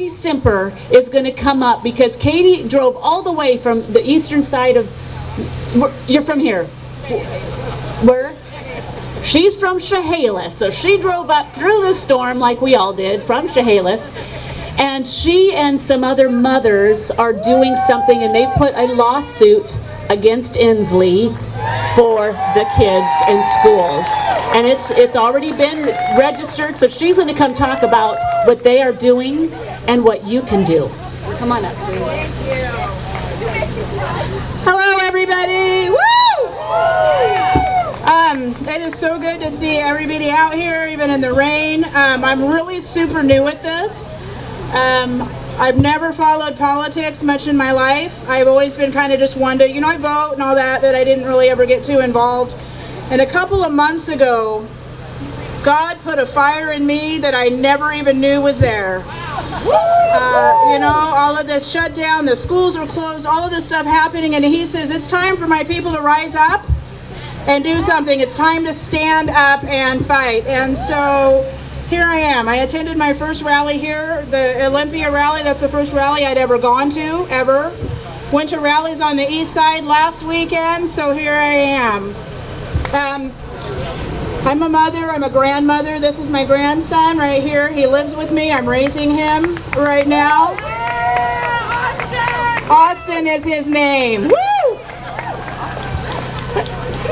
Katie Simper is going to come up because Katie drove all the way from the eastern side of, you're from here? Where? She's from Chehalis, so she drove up through the storm like we all did from Chehalis, and she and some other mothers are doing something, and they've put a lawsuit against Inslee for the kids in schools, and it's already been registered, so she's going to come talk about what they are doing and what you can do. Come on up, sweetie. Thank you. Hello, everybody. Woo! It is so good to see everybody out here, even in the rain. I'm really super new at this. I've never followed politics much in my life. I've always been kind of just one to, I vote and all that, but I didn't really ever get too involved. And a couple of months ago, God put a fire in me that I never even knew was there. All of this shut down, the schools were closed, all of this stuff happening, and he says, it's time for my people to rise up and do something. It's time to stand up and fight. And so here I am. I attended my first rally here, the Olympia rally. That's the first rally I'd ever gone to, ever. Went to rallies on the east side last weekend, so here I am. I'm a mother, I'm a grandmother. This is my grandson right here. He lives with me. I'm raising him right now. Yeah, Austin is his name. Woo!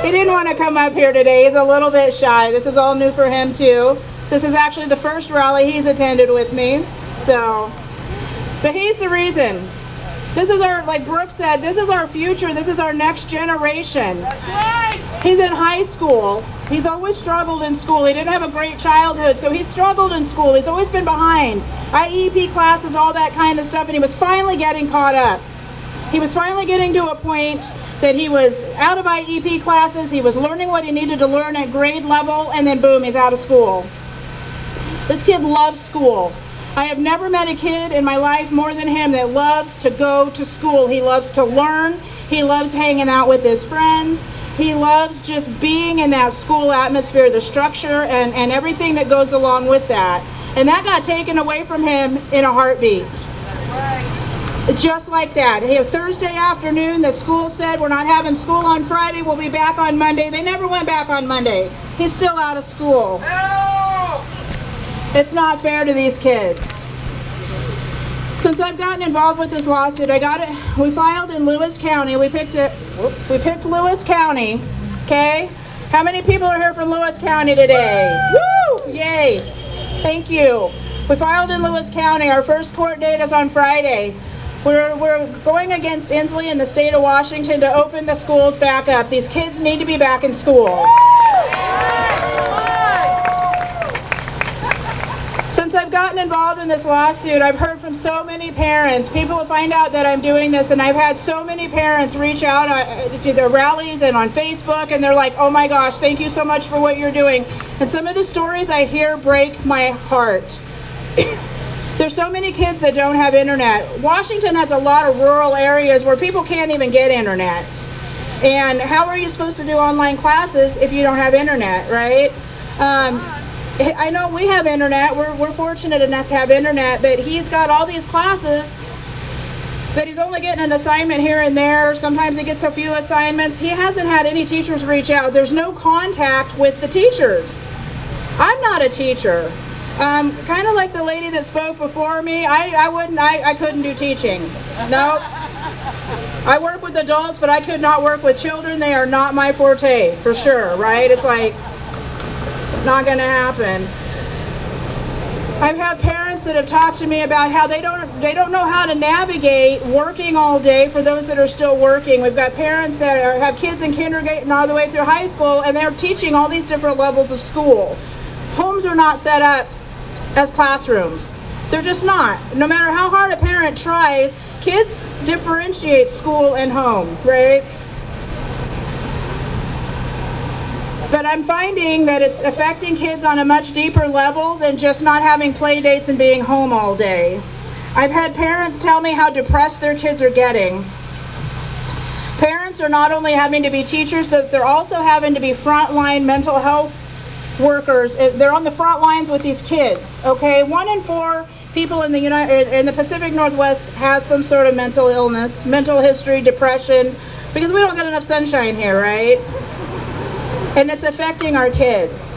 He didn't want to come up here today. He's a little bit shy. This is all new for him too. This is actually the first rally he's attended with me. But he's the reason. This is our, like Brooke said, this is our future. This is our next generation. That's right. He's in high school. He's always struggled in school. He didn't have a great childhood, so he struggled in school. He's always been behind. IEP classes, all that kind of stuff, and he was finally getting caught up. He was finally getting to a point that he was out of IEP classes. He was learning what he needed to learn at grade level, and then boom, he's out of school. This kid loves school. I have never met a kid in my life more than him that loves to go to school. He loves to learn. He loves hanging out with his friends. He loves just being in that school atmosphere, the structure, and everything that goes along with that. And that got taken away from him in a heartbeat. Just like that. Hey, Thursday afternoon, the school said, we're not having school on Friday, we'll be back on Monday. They never went back on Monday. He's still out of school. No! It's not fair to these kids. Since I've gotten involved with this lawsuit, we filed in Lewis County. We picked Lewis County, okay? How many people are here from Lewis County today? Woo! Yay! Thank you. We filed in Lewis County. Our first court date is on Friday. We're going against Inslee in the state of Washington to open the schools back up. These kids need to be back in school. Since I've gotten involved in this lawsuit, I've heard from so many parents. People find out that I'm doing this, and I've had so many parents reach out to the rallies and on Facebook, and they're like, oh my gosh, thank you so much for what you're doing. And some of the stories I hear break my heart. There's so many kids that don't have internet. Washington has a lot of rural areas where people can't even get internet. And how are you supposed to do online classes if you don't have internet, right? I know we have internet. We're fortunate enough to have internet, but he's got all these classes that he's only getting an assignment here and there. Sometimes he gets a few assignments. He hasn't had any teachers reach out. There's no contact with the teachers. I'm not a teacher. Kind of like the lady that spoke before me, I couldn't do teaching. No. I work with adults, but I could not work with children. They are not my forte, for sure, right? It's like, not gonna happen. I've had parents that have talked to me about how they don't know how to navigate working all day for those that are still working. We've got parents that have kids in kindergarten all the way through high school, and they're teaching all these different levels of school. Homes are not set up as classrooms. They're just not. No matter how hard a parent tries, kids differentiate school and home, right? But I'm finding that it's affecting kids on a much deeper level than just not having play dates and being home all day. I've had parents tell me how depressed their kids are getting. Parents are not only having to be teachers, they're also having to be frontline mental health workers. They're on the front lines with these kids, okay? 1 in 4 people in the Pacific Northwest has some sort of mental illness, mental history, depression, because we don't get enough sunshine here, right? And it's affecting our kids.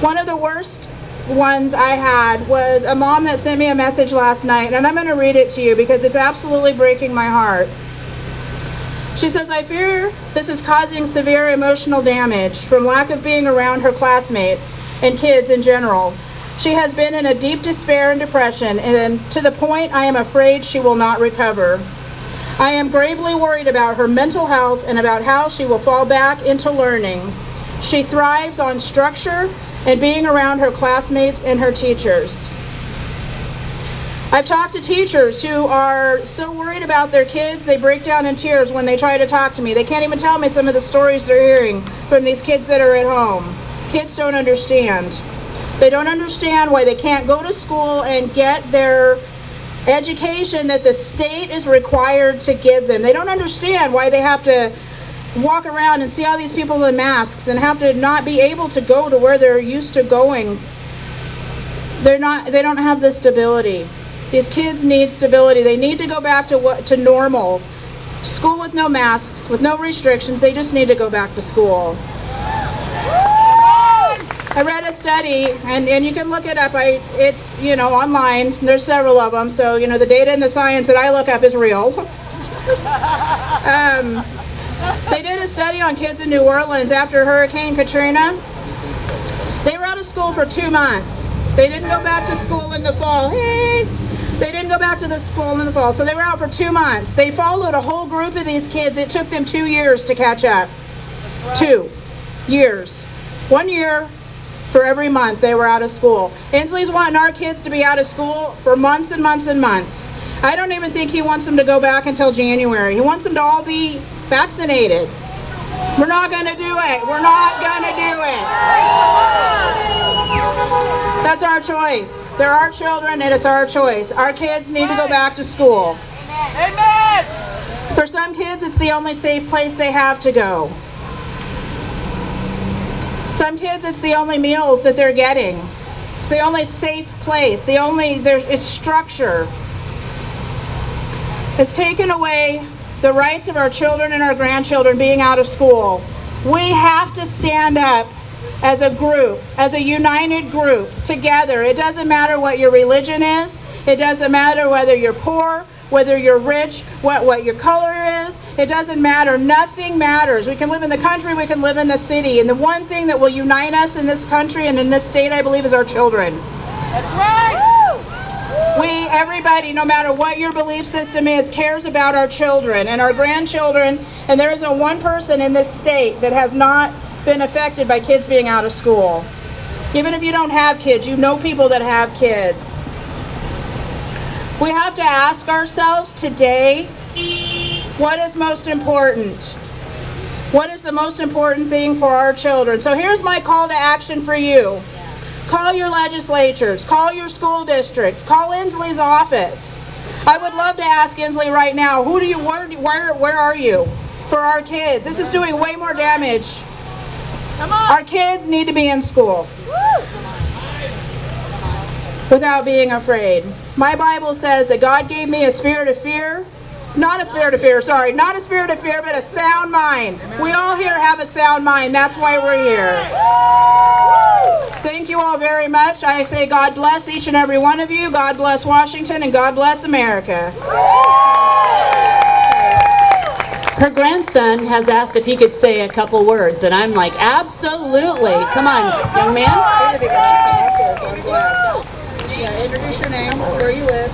One of the worst ones I had was a mom that sent me a message last night, and I'm going to read it to you because it's absolutely breaking my heart. She says, I fear this is causing severe emotional damage from lack of being around her classmates and kids in general. She has been in a deep despair and depression, and to the point I am afraid she will not recover. I am gravely worried about her mental health and about how she will fall back into learning. She thrives on structure and being around her classmates and her teachers. I've talked to teachers who are so worried about their kids, they break down in tears when they try to talk to me. They can't even tell me some of the stories they're hearing from these kids that are at home. Kids don't understand. They don't understand why they can't go to school and get their education that the state is required to give them. They don't understand why they have to walk around and see all these people in masks and have to not be able to go to where they're used to going. They don't have the stability. These kids need stability. They need to go back to normal. School with no masks, with no restrictions. They just need to go back to school. I read a study, and you can look it up. It's online. There's several of them. So the data and the science that I look up is real. They did a study on kids in New Orleans after Hurricane Katrina. They were out of school for 2 months. They didn't go back to school in the fall. They didn't go back to the school in the fall. So they were out for 2 months. They followed a whole group of these kids. It took them 2 years to catch up. 2 years. 1 year for every month they were out of school. Inslee's wanting our kids to be out of school for months and months and months. I don't even think he wants them to go back until January. He wants them to all be vaccinated. We're not going to do it. We're not going to do it. That's our choice. They're our children and it's our choice. Our kids need to go back to school. Amen. For some kids, it's the only safe place they have to go. Some kids, it's the only meals that they're getting. It's the only safe place. It's structure. It's taken away the rights of our children and our grandchildren being out of school. We have to stand up as a group, as a united group, together. It doesn't matter what your religion is. It doesn't matter whether you're poor, whether you're rich, what your color is. It doesn't matter. Nothing matters. We can live in the country, we can live in the city. And the one thing that will unite us in this country and in this state, I believe, is our children. That's right. Everybody, no matter what your belief system is, cares about our children and our grandchildren. And there isn't one person in this state that has not been affected by kids being out of school. Even if you don't have kids, you know people that have kids. We have to ask ourselves today, what is most important? What is the most important thing for our children? So here's my call to action for you. Call your legislatures, call your school districts, call Inslee's office. I would love to ask Inslee right now, where are you for our kids? This is doing way more damage. Come on. Our kids need to be in school without being afraid. My Bible says that God gave me a spirit of fear, not a spirit of fear, but a sound mind. We all here have a sound mind. That's why we're here. Thank you all very much. I say God bless each and every one of you. God bless Washington and God bless America. Her grandson has asked if he could say a couple words, and I'm like, absolutely. Come on, young man. Yeah, introduce your name, where you live.